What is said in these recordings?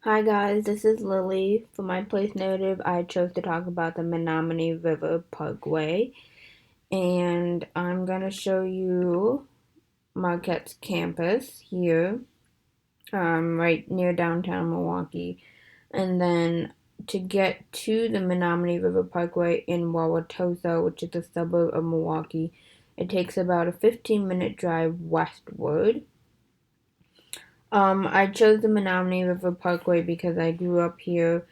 Hi guys, this is Lilli. For my place narrative, I chose to talk about the Menomonee River Parkway, and I'm gonna show you Marquette's campus here, right near downtown Milwaukee. And then to get to the Menomonee River Parkway in Wauwatosa, which is a suburb of Milwaukee, it takes about a 15-minute drive westward. I chose the Menomonee River Parkway because I grew up here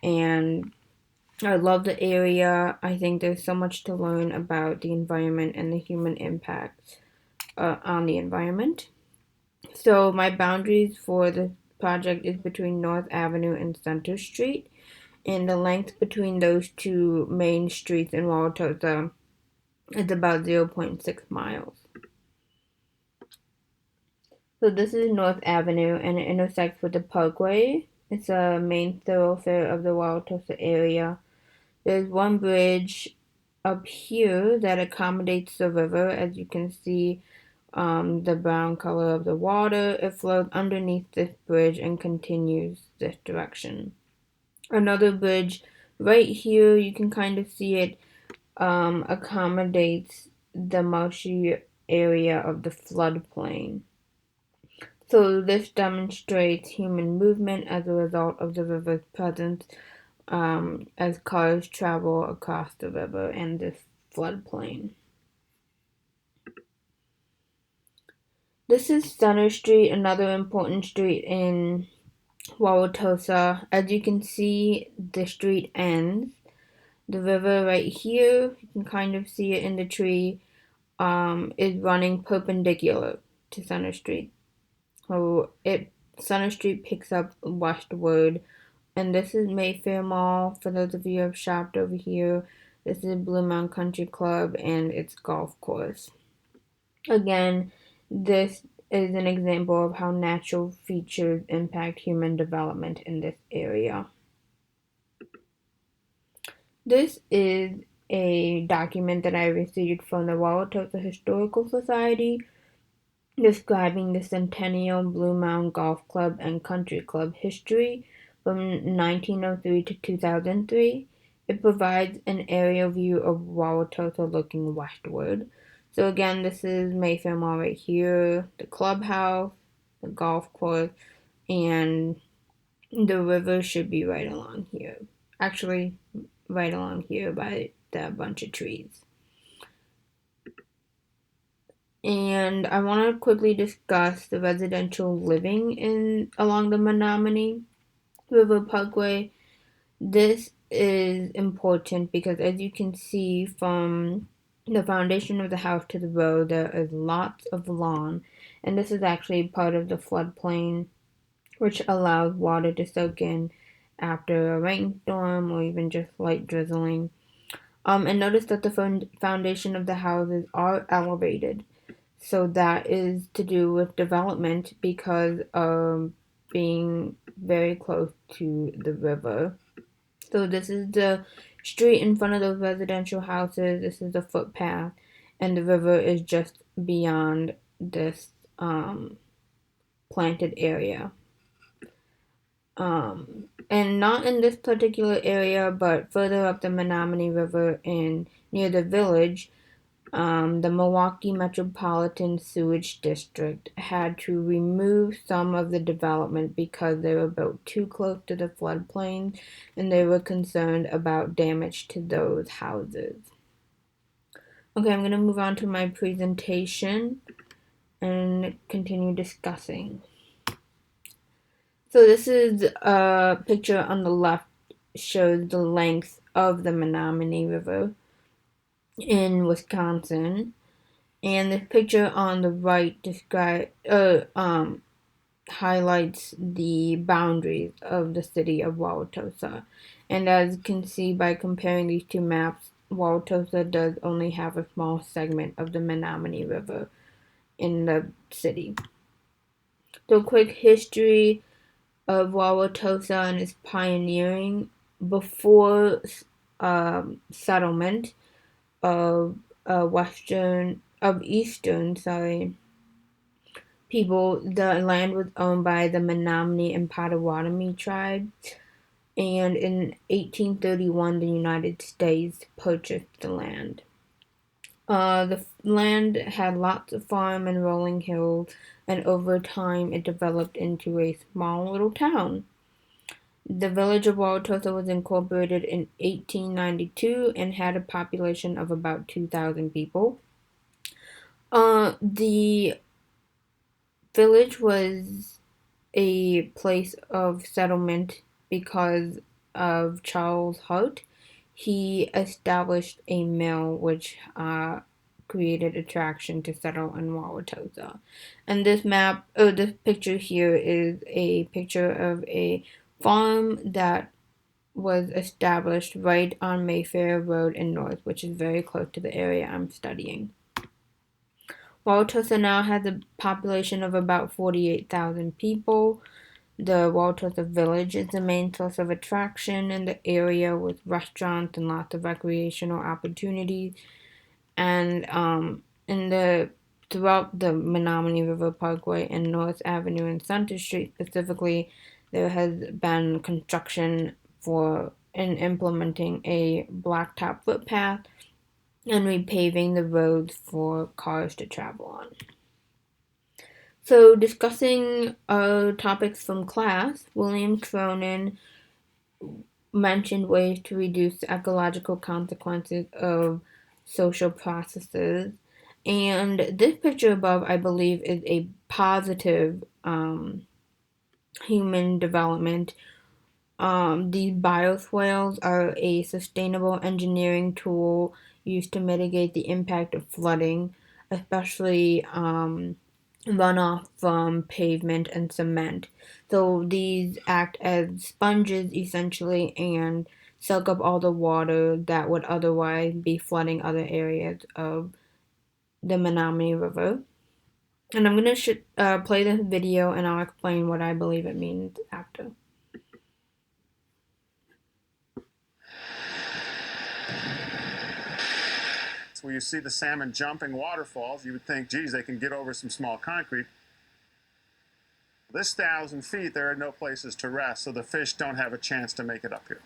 and I love the area. I think there's so much to learn about the environment and the human impact on the environment. So my boundaries for the project is between North Avenue and Center Street, and the length between those two main streets in Wauwatosa is about zero point 0.6 miles. So this is North Avenue, and it intersects with the Parkway. It's a main thoroughfare of the Wauwatosa area. There's one bridge up here that accommodates the river. As you can see, the brown color of the water, it flows underneath this bridge and continues this direction. Another bridge right here, you can kind of see it, accommodates the marshy area of the floodplain. So this demonstrates human movement as a result of the river's presence, as cars travel across the river and this floodplain. This is Center Street, another important street in Wauwatosa. As you can see, the street ends. The river right here, you can kind of see it in the tree, is running perpendicular to Center Street. So Center Street picks up westward, and this is Mayfair Mall. For those of you who have shopped over here, this is Blue Mountain Country Club and its golf course. Again, this is an example of how natural features impact human development in this area. This is a document that I received from the Wauwatosa Historical Society describing the Centennial Blue Mountain Golf Club and Country Club history from 1903 to 2003. It provides an aerial view of Wauwatosa looking westward. So again, this is Mayfair Mall right here, the clubhouse, the golf course, and the river should be right along here. Actually, right along here by that bunch of trees. And I want to quickly discuss the residential living in along the Menomonee River Parkway. This is important because, as you can see from the foundation of the house to the road, there is lots of lawn, and this is actually part of the floodplain, which allows water to soak in after a rainstorm or even just light drizzling. And notice that the foundation of the houses are elevated. So that is to do with development because of being very close to the river. So this is the street in front of those residential houses. This is the footpath, and the river is just beyond this planted area. And not in this particular area, but further up the Menomonee River and near the village, the Milwaukee Metropolitan Sewage District had to remove some of the development because they were built too close to the floodplain and they were concerned about damage to those houses. Okay, I'm going to move on to my presentation and continue discussing. So this is a picture on the left, shows the length of the Menomonee River in Wisconsin. And the picture on the right highlights the boundaries of the city of Wauwatosa. And as you can see by comparing these two maps, Wauwatosa does only have a small segment of the Menomonee River in the city. So quick history of Wauwatosa and its pioneering. Before settlement of eastern people. The land was owned by the Menomonee and Potawatomi tribe, and in 1831, the United States purchased the land. The land had lots of farm and rolling hills, and over time it developed into a small little town. The village of Wauwatosa was incorporated in 1892 and had a population of about 2,000 people. The village was a place of settlement because of Charles Hart. He established a mill which created attraction to settle in Wauwatosa. And this picture here is a picture of a farm that was established right on Mayfair Road in North, which is very close to the area I'm studying. Wauwatosa now has a population of about 48,000 people. The Wauwatosa Village is the main source of attraction in the area with restaurants and lots of recreational opportunities. And in the throughout the Menomonee River Parkway and North Avenue and Center Street specifically, there has been construction for in implementing a blacktop footpath and repaving the roads for cars to travel on. So, discussing topics from class, William Cronin mentioned ways to reduce the ecological consequences of social processes. And this picture above, I believe, is a positive human development. These bioswales are a sustainable engineering tool used to mitigate the impact of flooding, especially runoff from pavement and cement. So these act as sponges essentially and soak up all the water that would otherwise be flooding other areas of the Menomonee River. And I'm going to play this video and I'll explain what I believe it means after. Where you see the salmon jumping waterfalls, you would think, geez, they can get over some small concrete. This 1,000 feet, there are no places to rest, so the fish don't have a chance to make it up here.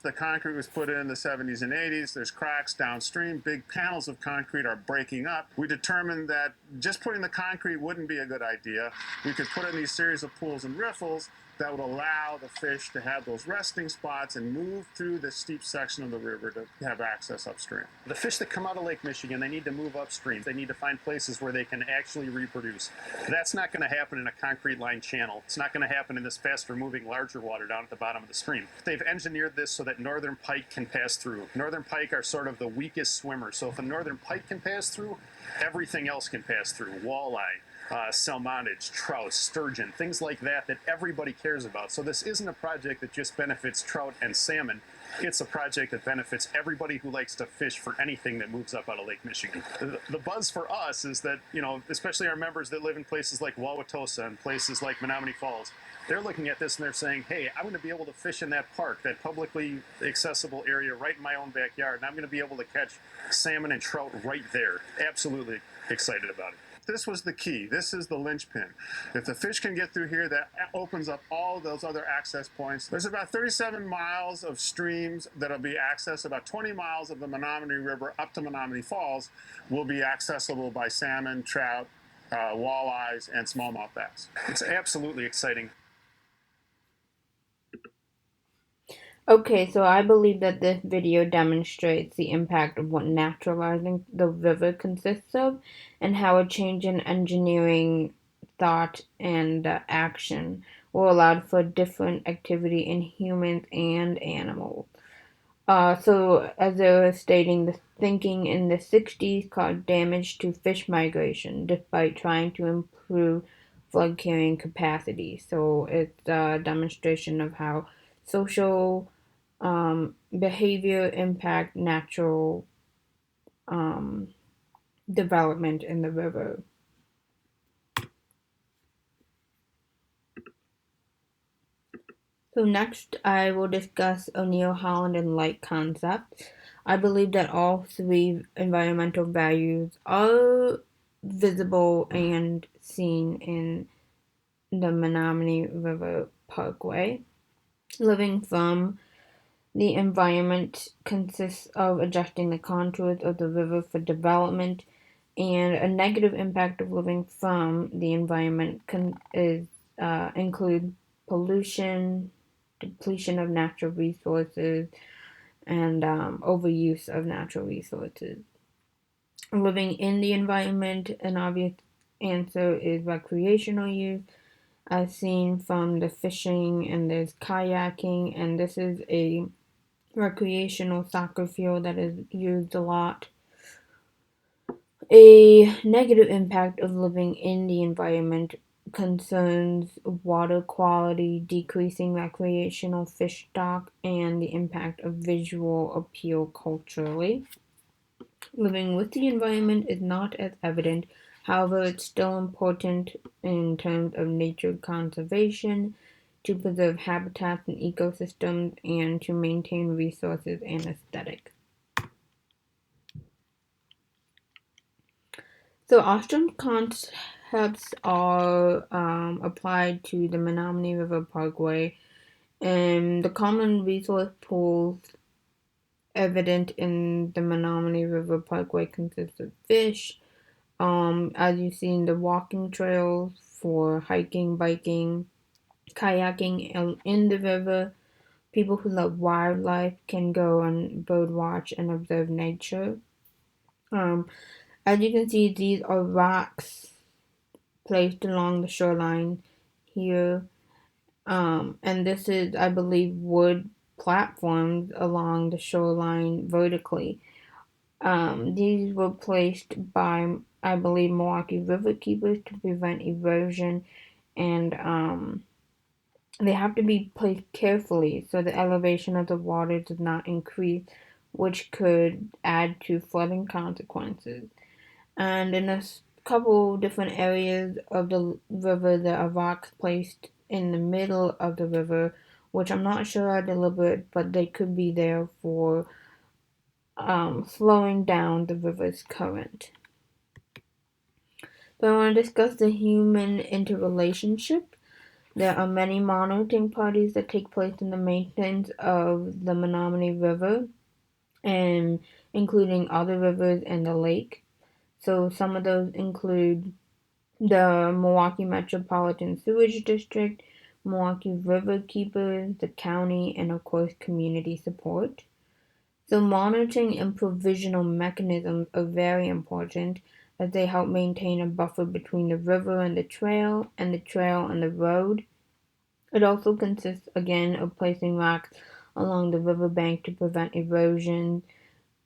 The concrete was put in the 70s and 80s. There's cracks downstream. Big panels of concrete are breaking up. We determined that just putting the concrete wouldn't be a good idea. We could put in these series of pools and riffles that would allow the fish to have those resting spots and move through the steep section of the river to have access upstream. The fish that come out of Lake Michigan, they need to move upstream. They need to find places where they can actually reproduce. That's not going to happen in a concrete lined channel. It's not going to happen in this faster moving, larger water down at the bottom of the stream. They've engineered this so that northern pike can pass through. Northern pike are sort of the weakest swimmers. So if a northern pike can pass through, everything else can pass through. Walleye, salmonage, trout, sturgeon, things like that that everybody cares about. So this isn't a project that just benefits trout and salmon. It's a project that benefits everybody who likes to fish for anything that moves up out of Lake Michigan. The buzz for us is that, especially our members that live in places like Wauwatosa and places like Menomonee Falls, they're looking at this and they're saying, hey, I'm going to be able to fish in that park, that publicly accessible area right in my own backyard, and I'm going to be able to catch salmon and trout right there. Absolutely excited about it. This was the key. This is the linchpin. If the fish can get through here, that opens up all those other access points. There's about 37 miles of streams that'll be accessed. About 20 miles of the Menomonee River up to Menomonee Falls will be accessible by salmon, trout, walleyes, and smallmouth bass. It's absolutely exciting. Okay, so I believe that this video demonstrates the impact of what naturalizing the river consists of and how a change in engineering thought and action will allow for different activity in humans and animals. So, as I was stating, the thinking in the 60s caused damage to fish migration despite trying to improve flood carrying capacity. So, it's a demonstration of how social behavior impact natural development in the river. So next, I will discuss O'Neill, Holland, and Light concepts. I believe that all three environmental values are visible and seen in the Menomonee River Parkway. Living from the environment consists of adjusting the contours of the river for development, and a negative impact of living from the environment include pollution, depletion of natural resources, and overuse of natural resources. Living in the environment, an obvious answer is recreational use, as seen from the fishing, and there's kayaking, and this is a recreational soccer field that is used a lot. A negative impact of living in the environment concerns water quality, decreasing recreational fish stock, and the impact of visual appeal culturally. Living with the environment is not as evident, however, it's still important in terms of nature conservation, to preserve habitats and ecosystems, and to maintain resources and aesthetic. So, Ostrom concepts are applied to the Menomonee River Parkway, and the common resource pools evident in the Menomonee River Parkway consist of fish, as you see in the walking trails for hiking, biking, kayaking in the river. People who love wildlife can go and bird watch and observe nature. Um, as you can see, these are rocks placed along the shoreline here. And this is, I believe, wood platforms along the shoreline vertically. These were placed by, I believe, Milwaukee river keepers to prevent erosion, and they have to be placed carefully so the elevation of the water does not increase, which could add to flooding consequences. And in a couple different areas of the river, there are rocks placed in the middle of the river, which I'm not sure are deliberate, but they could be there for slowing down the river's current. So I want to discuss the human interrelationship. There are many monitoring parties that take place in the maintenance of the Menomonee River, and including other rivers and the lake. So some of those include the Milwaukee Metropolitan Sewage District, Milwaukee River Keepers, the county, and of course community support. So monitoring and provisional mechanisms are very important, as they help maintain a buffer between the river and the trail and the road. It also consists again of placing rocks along the riverbank to prevent erosion,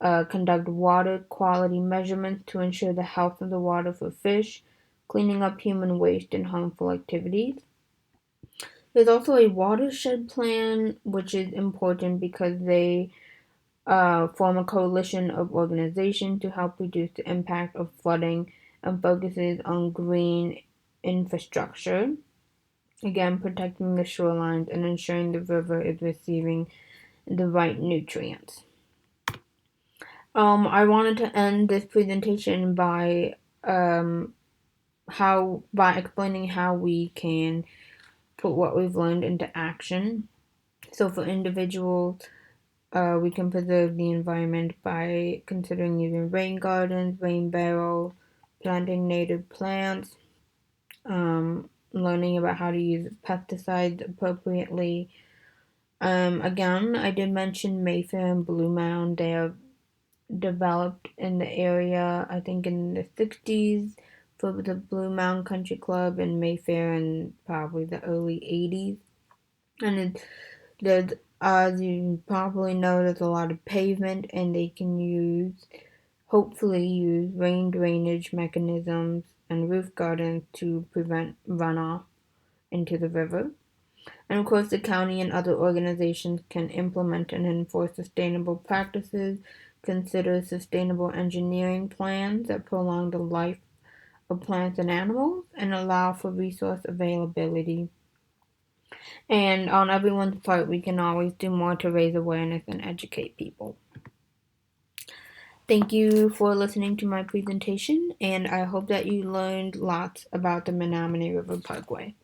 conduct water quality measurements to ensure the health of the water for fish, cleaning up human waste and harmful activities. There's also a watershed plan, which is important because they form a coalition of organizations to help reduce the impact of flooding and focuses on green infrastructure. Again, protecting the shorelines and ensuring the river is receiving the right nutrients. I wanted to end this presentation by by explaining how we can put what we've learned into action. So for individuals, we can preserve the environment by considering using rain gardens, rain barrels, planting native plants, learning about how to use pesticides appropriately. Again, I did mention Mayfair and Blue Mound. They are developed in the area, I think in the 60s for the Blue Mound Country Club in Mayfair in probably the early 80s. And there's, as you probably know, there's a lot of pavement, and they can hopefully use rain drainage mechanisms and roof gardens to prevent runoff into the river. And of course, the county and other organizations can implement and enforce sustainable practices, consider sustainable engineering plans that prolong the life of plants and animals, and allow for resource availability. And on everyone's part, we can always do more to raise awareness and educate people. Thank you for listening to my presentation, and I hope that you learned lots about the Menomonee River Parkway.